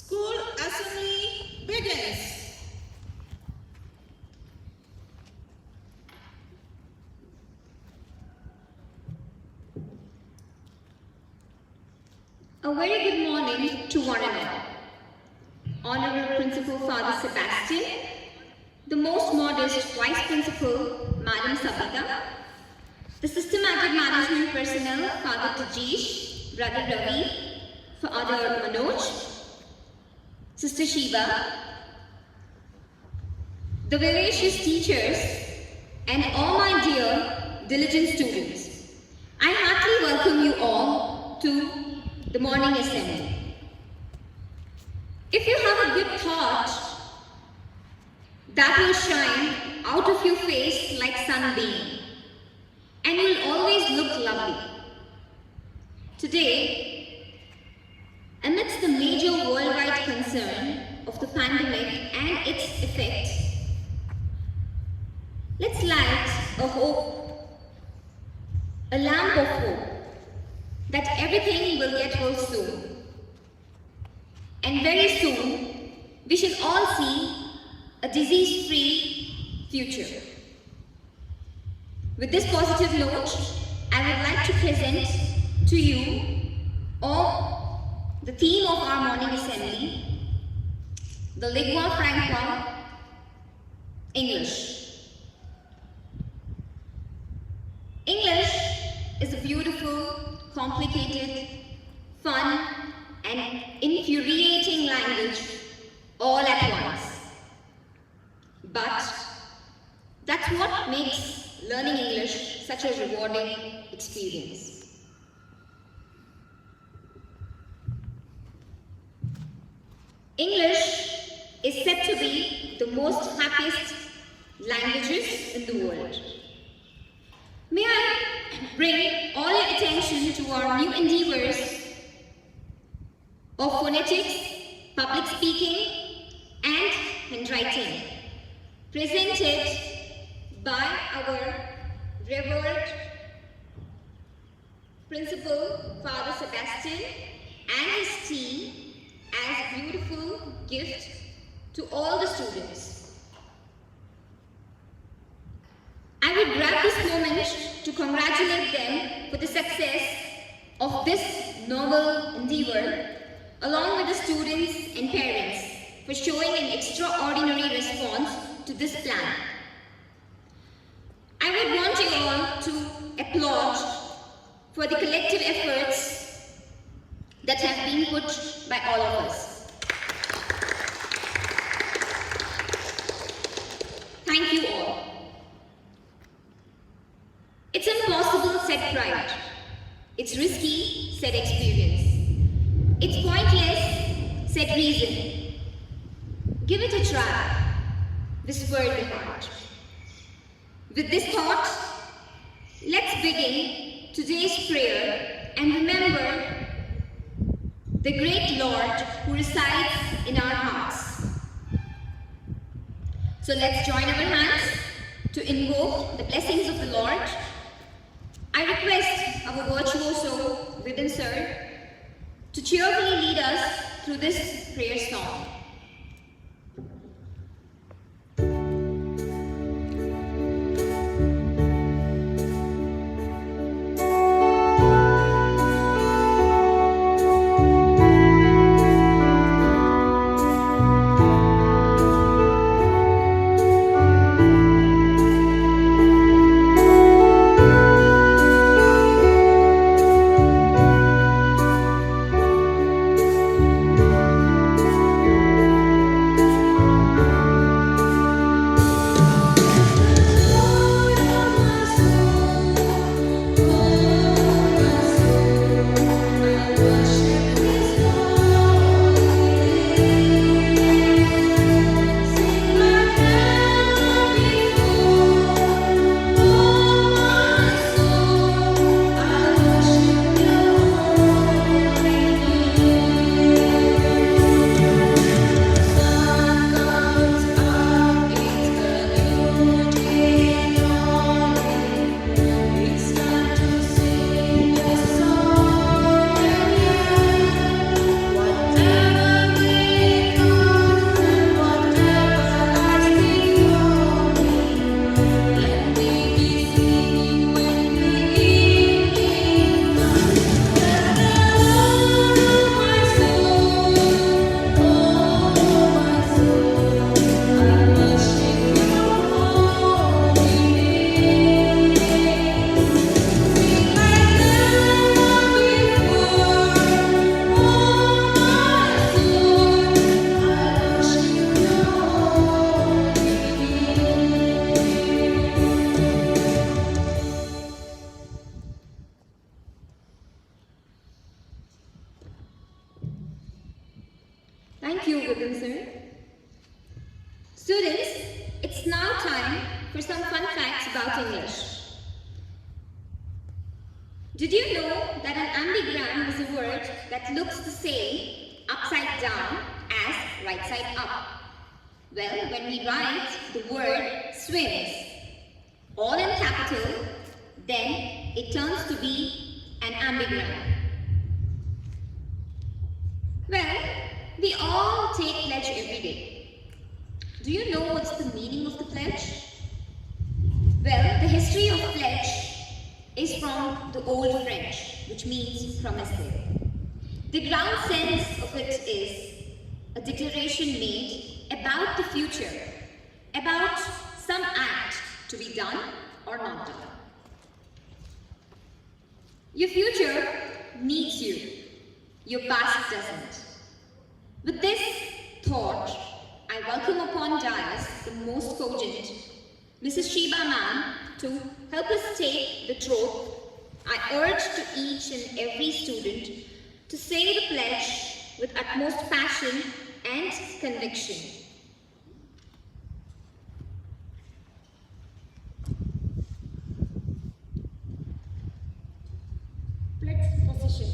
School assembly begins. A very good morning to one and all. Honorable Principal Father Sebastian, the most modest Vice Principal Madam Sabita, the systematic management personnel Father Tajish, Brother Ravi, Father Manoj, Sister Shiva, the vivacious teachers, and all my dear diligent students. I heartily welcome you all to the morning assembly. If you have a good thought, that will shine out of your face like sunbeam, and will always look lovely. Today, amidst the major worldwide concern of the pandemic and its effects, let's light a hope, a lamp of hope, that everything will get well soon. And very soon, we shall all see a disease-free future. With this positive note, I would like to present to you all the theme of our morning assembly, the lingua franca, English. English is a beautiful, complicated, fun, and infuriating language all at once. But that's what makes learning English such a rewarding experience. English is said to be the most happiest languages in the world. May I bring all your attention to our new endeavors of phonetics, public speaking, and handwriting, presented by our revered Principal Father Sebastian and his team as a beautiful gift to all the students. I would grab this moment to congratulate them for the success of this novel endeavor, along with the students and parents for showing an extraordinary response to this plan. I would want you all to applaud for the collective efforts that have been put by all of us. Thank you all. It's impossible, said pride. It's risky, said experience. It's pointless, said reason. Give it a try, whispered the heart. With this thought, let's begin today's prayer and remember the great Lord who resides in our hearts. So let's join our hands to invoke the blessings of the Lord. I request our virtuoso Vibin sir to cheerfully lead us through this prayer song. Thank you, Vipin sir. Students, it's now time for some fun facts about English. Did you know that an ambigram is a word that looks the same upside down as right side up? Well, when we write the word swims, all in capital, then it turns to be an ambigram. Well, we all take pledge every day. Do you know what's the meaning of the pledge? Well, the history of pledge is from the Old French, which means promises. The ground sense of it is a declaration made about the future, about some act to be done or not done. Your future needs you, your past doesn't. With this thought, I welcome upon dais the most cogent, Mrs. Sheba ma'am, to help us take the troth. I urge to each and every student to say the pledge with utmost passion and conviction. Pledge position.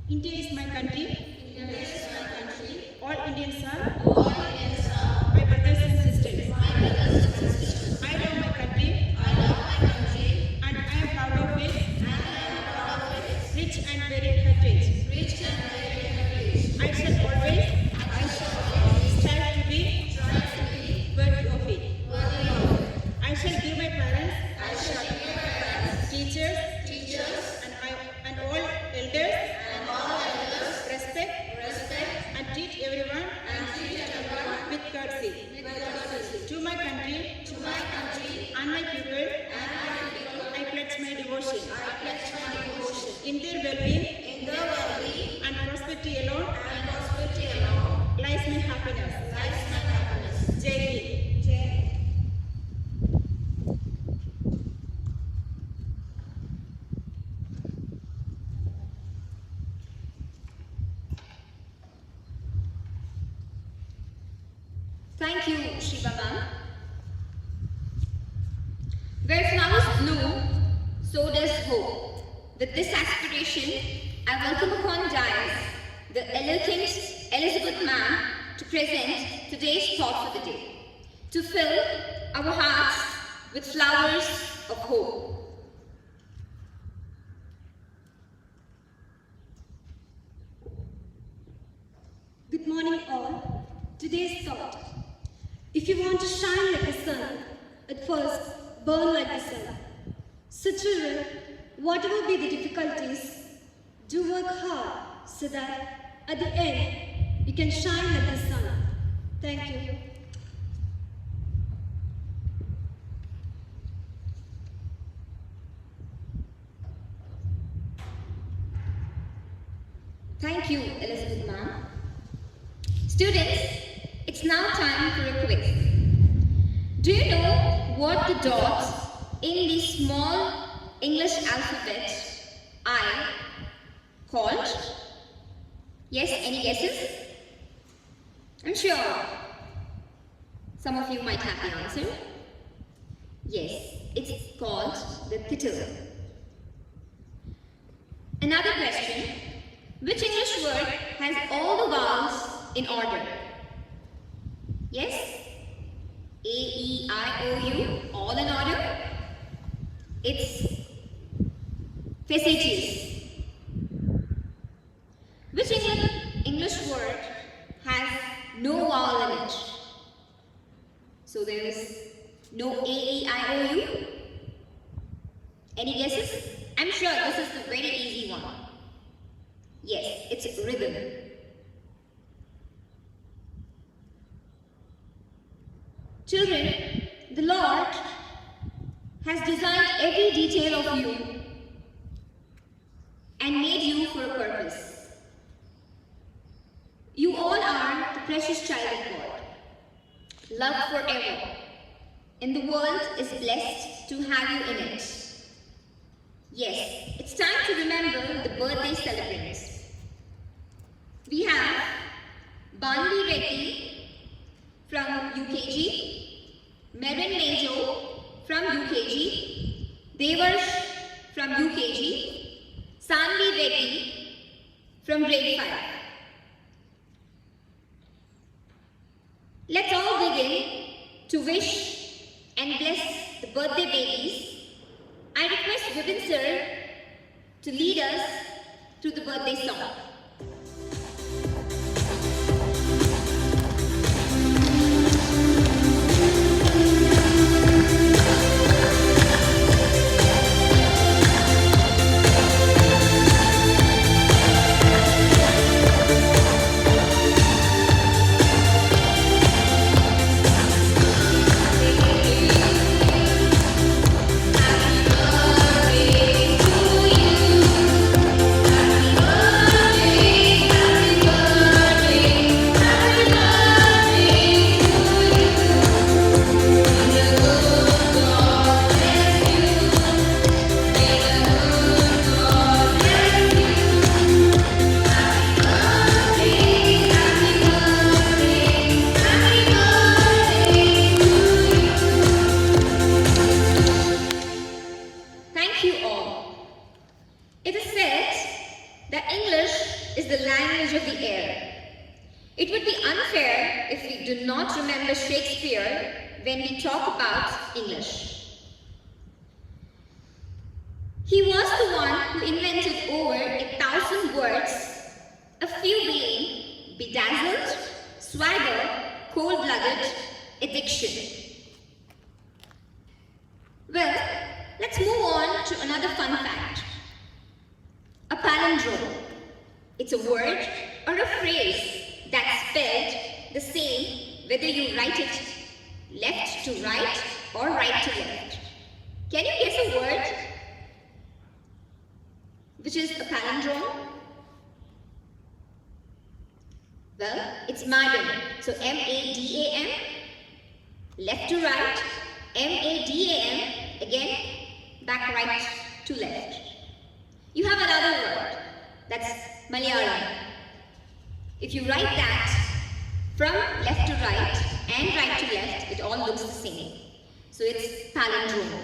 India is my country. India is my country. All Indians are. All Indians are. My brothers and sisters. My brothers and sisters. I love my country. I love my country. And I am proud of it. And I am proud of it. Rich and varied heritage. Rich and varied heritage. I shall always strive to be worthy of it. Worthy of it. I shall give my parents. I shall give my parents. Teachers. And all elders. Respect and treat everyone with courtesy. To my country and my people, I pledge my devotion. In their well-being and prosperity alone lies my happiness. Jai Hind. Thank you, Shiva ma'am. Where flowers bloom, so does hope. With this aspiration, I welcome upon dais the eloquent Elizabeth ma'am to present today's thought for the day, to fill our hearts with flowers of hope. Good morning all. Today's thought. If you want to shine like the sun, at first burn like the sun. So children, whatever be the difficulties, do work hard so that at the end you can shine like the sun. Thank you. Thank you, Elizabeth ma'am. Students, it's now time for a quiz. Do you know what the dots in the small English alphabet I called? Yes, any guesses? I'm sure some of you might have the answer. Yes, it's called the tittle. Another question. Which English word has all the vowels in order? Yes? A, E, I, O, U, all in order? It's facetious. Which English word has no vowel in it? So there is no A, E, I, O, U? Any guesses? I'm sure this is the very easy one. Yes, it's rhythm. Children, the Lord has designed every detail of you and made you for a purpose. You all are the precious child of God, loved forever, and the world is blessed to have you in it. Yes, it's time to remember the birthday celebrants. We have Banvi Reddy from UKG, Merin Majo from UKG, Devarsh from UKG, Sanvi Reddy from grade 5. Let's all begin to wish and bless the birthday babies. I request Vipin sir to lead us through the birthday song. Thank you all. It is said that English is the language of the air. It would be unfair if we do not remember Shakespeare when we talk about English. He was the one who invented over 1,000 words, a few being bedazzled, swagger, cold-blooded, addiction. Well, let's move on to another fun fact. A palindrome. It's a word or a phrase that's spelled the same whether you write it left to right or right to left. Can you guess a word which is a palindrome? Well, it's madam. So M-A-D-A-M, left to right, M-A-D-A-M, again, back right to left. You have another word, that's Malayalam. If you write that from left to right and right to left, it all looks the same. So it's palindrome.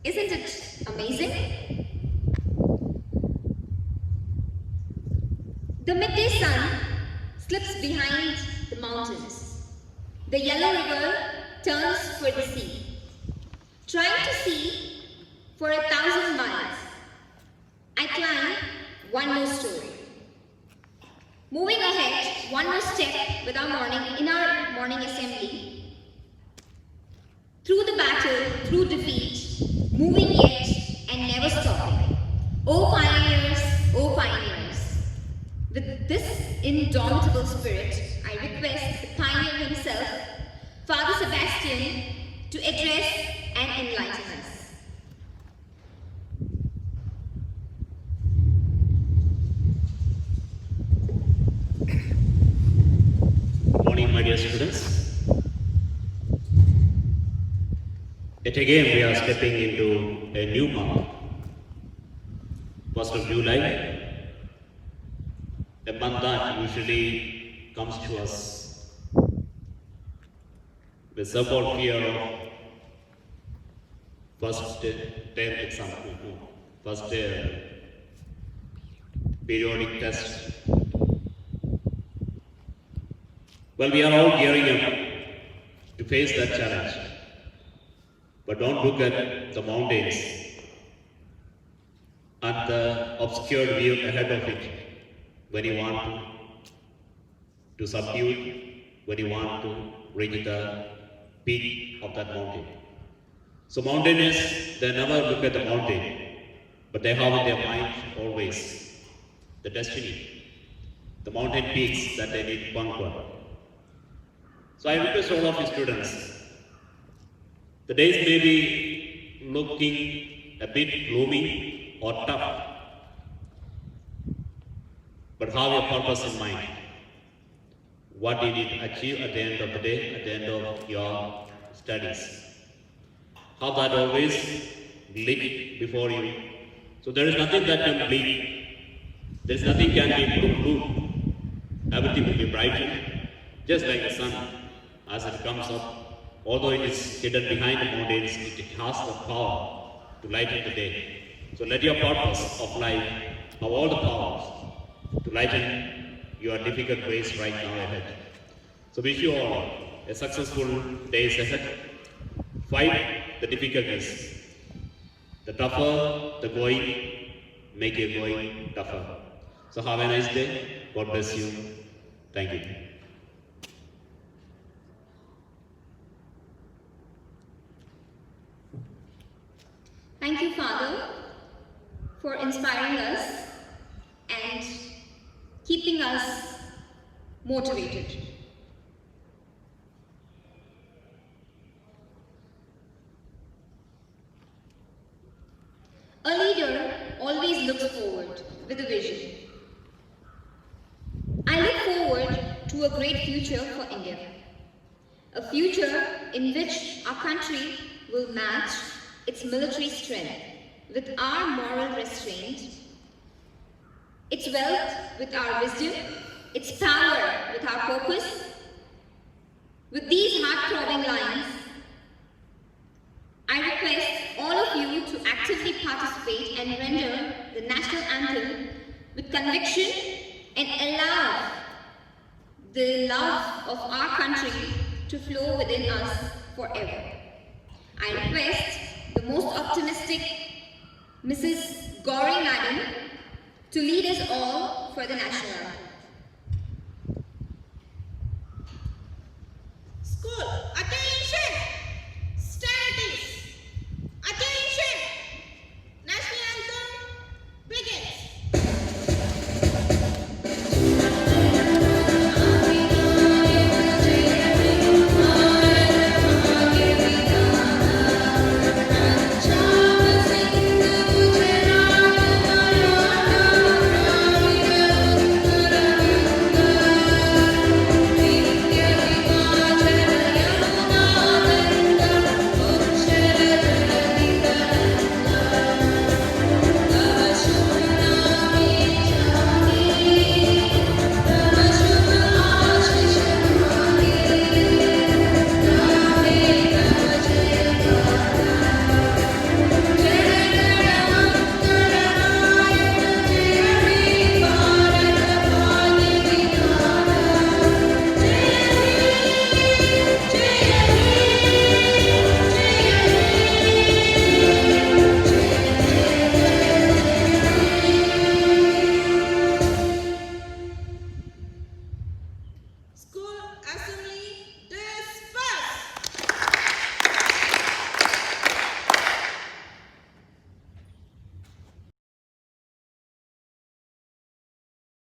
Isn't it amazing? The midday sun slips behind the mountains. The yellow river turns for the sea. Trying to see for 1,000 miles, I climb one more story. Moving ahead, one more step with our morning assembly. Through the battle, through defeat, moving yet and never stopping. O pioneers, with this indomitable spirit, I request the pioneer himself, Father Sebastian, to address and enlighten us. Good morning, my dear students. Yet again, we are stepping into a new month, 1st of July, a month that usually comes to us with so-called fear of first term exam, first periodic test. Well, we are all gearing up to face that challenge. But don't look at the mountains and the obscure view ahead of it when you want to subdue it, when you want to reach the peak of that mountain. So mountaineers, they never look at the mountain, but they have in their mind always the destiny, the mountain peaks that they need to conquer. So I request all of you students, the days may be looking a bit gloomy or tough, but have your purpose in mind. What you need to achieve at the end of the day, at the end of your studies. Have that always lit before you. So there is nothing that can bleed. There is nothing can be blue. everything will be brightened, just like the sun as it comes up. Although it is hidden behind the mountains, it has the power to lighten the day. So let your purpose of life have all the powers to lighten your difficult ways right now ahead. So wish you all a successful days ahead. Fight the difficulties. The tougher the going, make your going tougher. So have a nice day. God bless you. Thank you. Thank you, Father, for inspiring us and keeping us motivated. A leader always looks forward with a vision. I look forward to a great future for India. A future in which our country will match its military strength with our moral restraint, its wealth with our wisdom, its power with our purpose. With these heart-throbbing lines, I request all of you to actively participate and render the national anthem with conviction and allow the love of our country to flow within us forever. I request the most optimistic Mrs. Gauri Madam to lead us all for the national anthem.